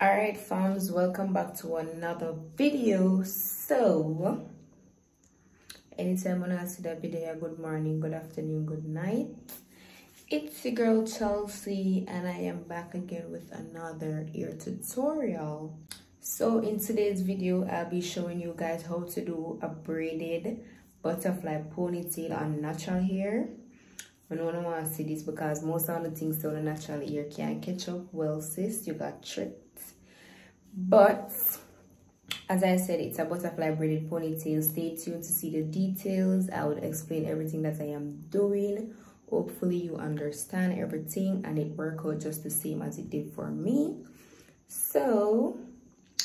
Alright fams, welcome back to another video. So anytime when I see that video, good morning, good afternoon, good night. It's your girl Chelsea and I am back again with another ear tutorial. So in today's video, I'll be showing you guys how to do a braided butterfly ponytail on natural hair. I don't want to see this because most of the things on the natural hair can't catch up. Well sis, you got tricked. But as I said, it's a butterfly braided ponytail. Stay tuned to see the details. I would explain everything that I am doing. Hopefully you understand everything and it worked out just the same as it did for me. So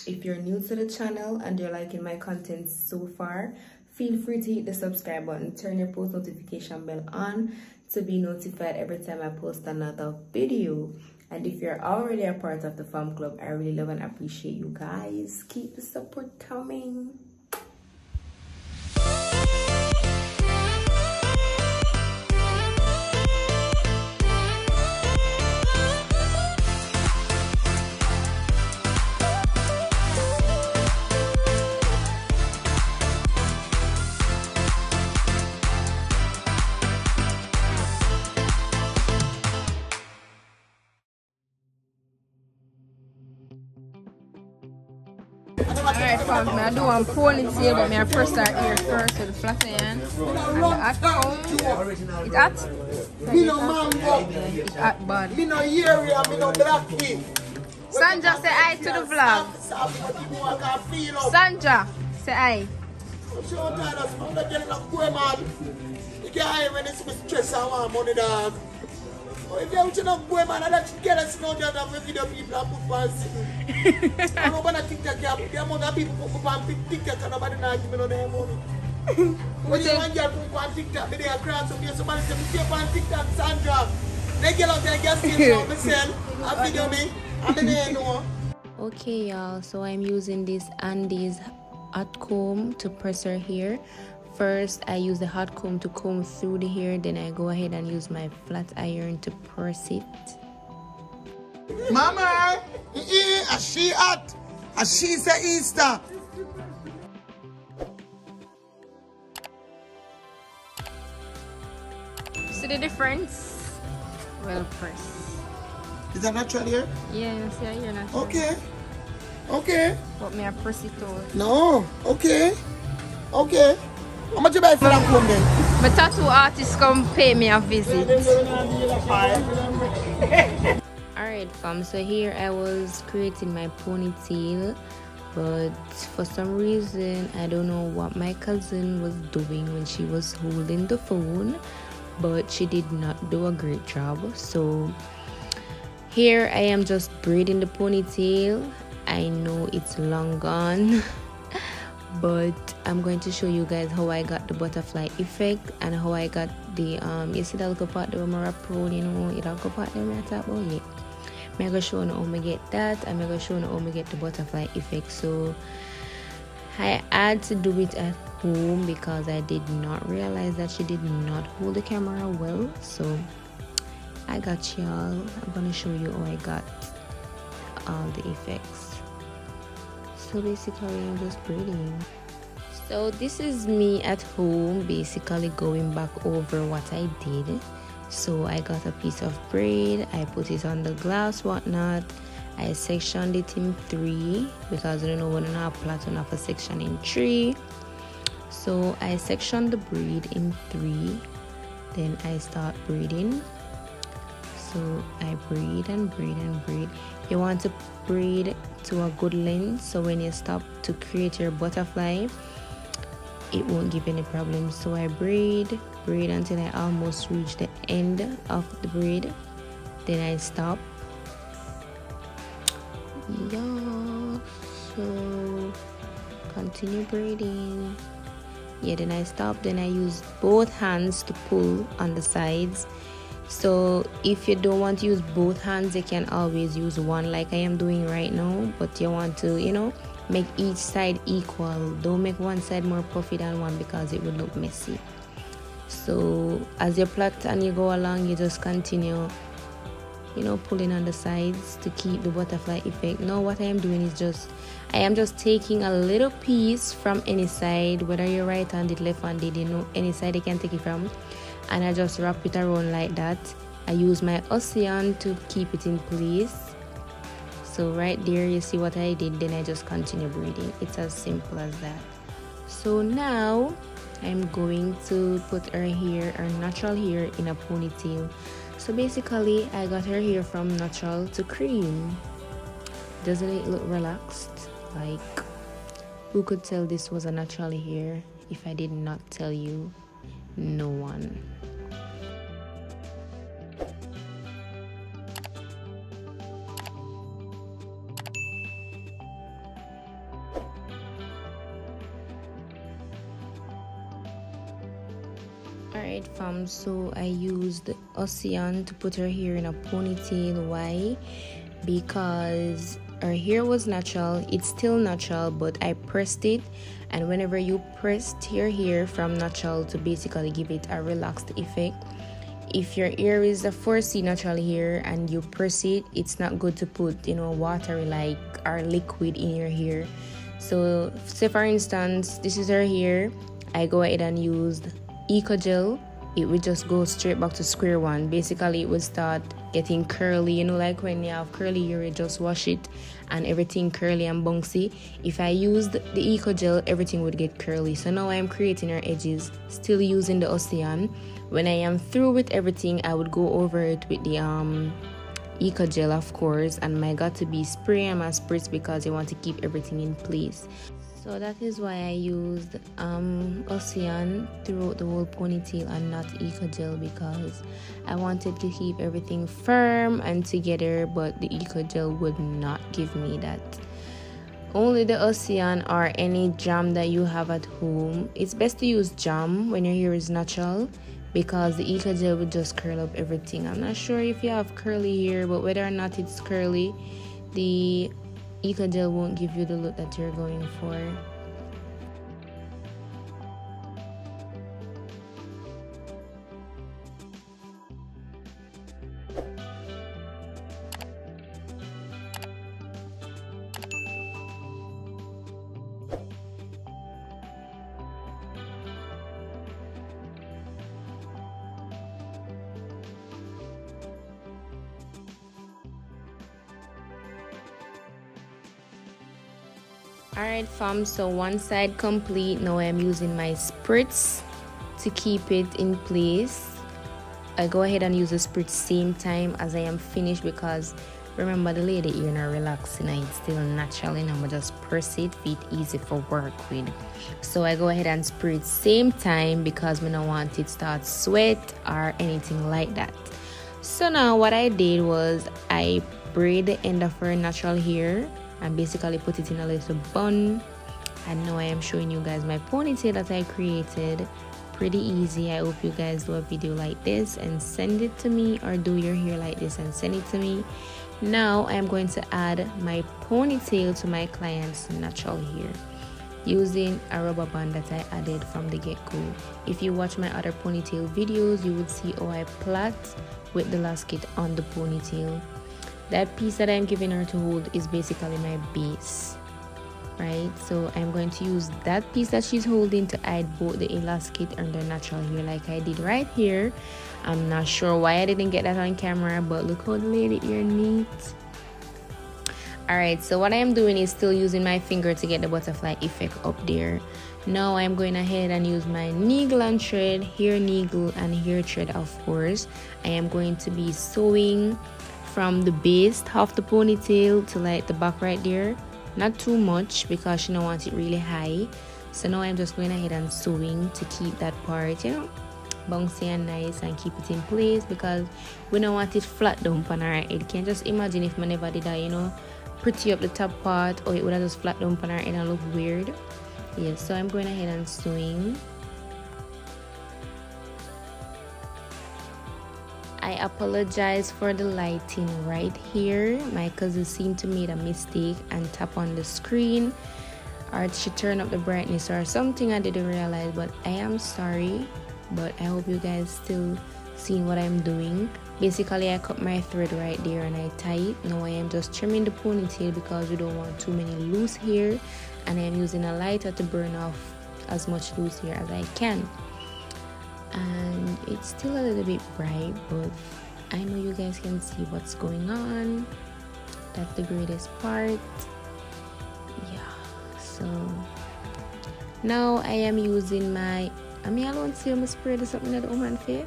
if you're new to the channel and you're liking my content so far, feel free to hit the subscribe button, turn your post notification bell on to be notified every time I post another video. And if you're already a part of the fam club, I really love and appreciate you guys. Keep the support coming. Alright fam, I do one ponytail but I first start here first with the flat iron and the hot comb. It's hot? Me no mango. It's hot bad. Me no area, me no black tea. Sandra say hi to the vlog. Sandra say hi. I'm so tired of I'm not getting up poor man. You can't when it's with stress I want money dog. If you're not poor man, I let you get us no job of video people and put pants. I don't want to TikTok, the amount of people put on TikTok and nobody not giving no their money. When you want to put on TikTok, they are crowds of you. Somebody say, me on TikTok, Sandra. They get out there, gas station, me sell, I video me, and then they know. Okay y'all, so I'm using this Andy's hot comb to press her hair. First, I use the hot comb to comb through the hair, then I go ahead and use my flat iron to press it. Mama, she hot, she say Easter. See the difference? Well pressed. Is that natural here? Yes, yeah, you're natural. Okay. Okay. But me I press it out. No. Okay. Okay. How much you buy for that comb then? My tattoo artist come pay me a visit. Alright fam, so here I was creating my ponytail, but for some reason I don't know what my cousin was doing when she was holding the phone, but she did not do a great job. So here I am just braiding the ponytail. I know it's long gone but I'm going to show you guys how I got the butterfly effect and how I got the you see that little part where my pro, you know, it all go part there I talk about it. I'm gonna show you how I get that. I'm gonna show you how I get the butterfly effect. So I had to do it at home because I did not realize that she did not hold the camera well. So I got y'all. I'm gonna show you how I got all the effects. So basically I'm just braiding. So this is me at home, basically going back over what I did. So I got a piece of braid, I put it on the glass, whatnot. I sectioned it in 3 because I don't know when I plait on a section in 3. So I sectioned the braid in 3, then I start braiding. So I braid and braid and braid. You want to braid to a good length, so when you stop to create your butterfly, it won't give any problems. So I braid until I almost reach the end of the braid, then I stop. Yeah, so continue braiding. Yeah, then I stop, then I use both hands to pull on the sides. So if you don't want to use both hands, you can always use one like I am doing right now, but you want to, you know, make each side equal. Don't make one side more puffy than one because it will look messy. So as you plait and you go along, you just continue pulling on the sides to keep the butterfly effect. Now what I am doing is I am just taking a little piece from any side, whether you're right-handed, left-handed, any side I can take it from, and I just wrap it around like that. I use my ocean to keep it in place. So right there, you see what I did, then I just continue braiding. It's as simple as that. So now I'm going to put her natural hair in a ponytail. So basically I got her hair from natural to cream. Doesn't it look relaxed? Like, who could tell this was a natural hair if I did not tell you? No one. Alright fam, so I used Ocean to put her hair in a ponytail. Why? Because her hair was natural. It's still natural, but I pressed it, and whenever you pressed your hair from natural to basically give it a relaxed effect, if your hair is a 4C natural hair and you press it, it's not good to put watery like or liquid in your hair. So say for instance, this is her hair. I go ahead and used Eco Gel. It would just go straight back to square one. Basically it would start getting curly, like when you have curly hair, you just wash it and everything curly and bouncy. If I used the Eco Gel, everything would get curly. So now I'm creating her edges, still using the Ocean. When I am through with everything, I would go over it with the Eco Gel, of course, and my got to be spray and my spritz because I want to keep everything in place. So that is why I used Ocean throughout the whole ponytail and not Eco Gel, because I wanted to keep everything firm and together, but the Eco Gel would not give me that. Only the Ocean or any jam that you have at home. It's best to use jam when your hair is natural, because the Eco Gel would just curl up everything. I'm not sure if you have curly hair, but whether or not it's curly, the Eco Gel won't give you the look that you're going for. Alright fam, so one side complete. Now I'm using my spritz to keep it in place. I go ahead and use the spritz same time as I am finished, because remember the lady ear not relaxing and it's still natural, and I'm just press it, fit easy for work with. So I go ahead and spritz same time because I don't want it start sweat or anything like that. So now what I did was I braid the end of her natural hair and basically put it in a little bun, and now I am showing you guys my ponytail that I created. Pretty easy. I hope you guys do a video like this and send it to me, or do your hair like this and send it to me. Now I am going to add my ponytail to my client's natural hair using a rubber band that I added from the get-go. If you watch my other ponytail videos, you would see how I plait with the lasket on the ponytail. That piece that I'm giving her to hold is basically my base, right? So I'm going to use that piece that she's holding to hide both the elastic and the natural hair, like I did right here. I'm not sure why I didn't get that on camera, but look how the lady ear neat. Alright, so what I am doing is still using my finger to get the butterfly effect up there. Now I'm going ahead and use my needle and thread, hair needle and hair thread, of course. I am going to be sewing from the base of the ponytail to like the back right there. Not too much because she don't want it really high. So now I'm just going ahead and sewing to keep that part, bouncy and nice, and keep it in place, because we don't want it flat down on our head. You can just imagine if I never did that, pretty up the top part, or it would have just flat down on our head and look weird. Yes, so I'm going ahead and sewing. I apologize for the lighting right here. My cousin seemed to made a mistake and tap on the screen, or she turned up the brightness or something I didn't realize, but I am sorry. But I hope you guys still seeing what I'm doing. Basically, I cut my thread right there and I tie it. Now I am just trimming the ponytail because we don't want too many loose hair, and I am using a lighter to burn off as much loose hair as I can. And it's still a little bit bright, but I know you guys can see what's going on. That's the greatest part. Yeah, so now I am using my, I don't see I'm sprayed or something at the woman face.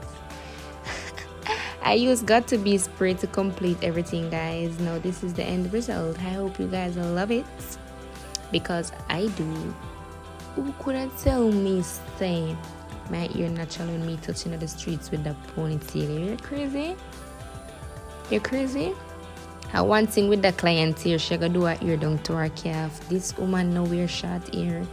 I use Got to Be spray to complete everything, guys. Now this is the end result. I hope you guys will love it, because I do. Who couldn't tell me say my ear natural when me touching the streets with the ponytail? You're crazy? You're crazy? One thing with the client here, she gonna do her ear down to her calf. This woman no wear short ear.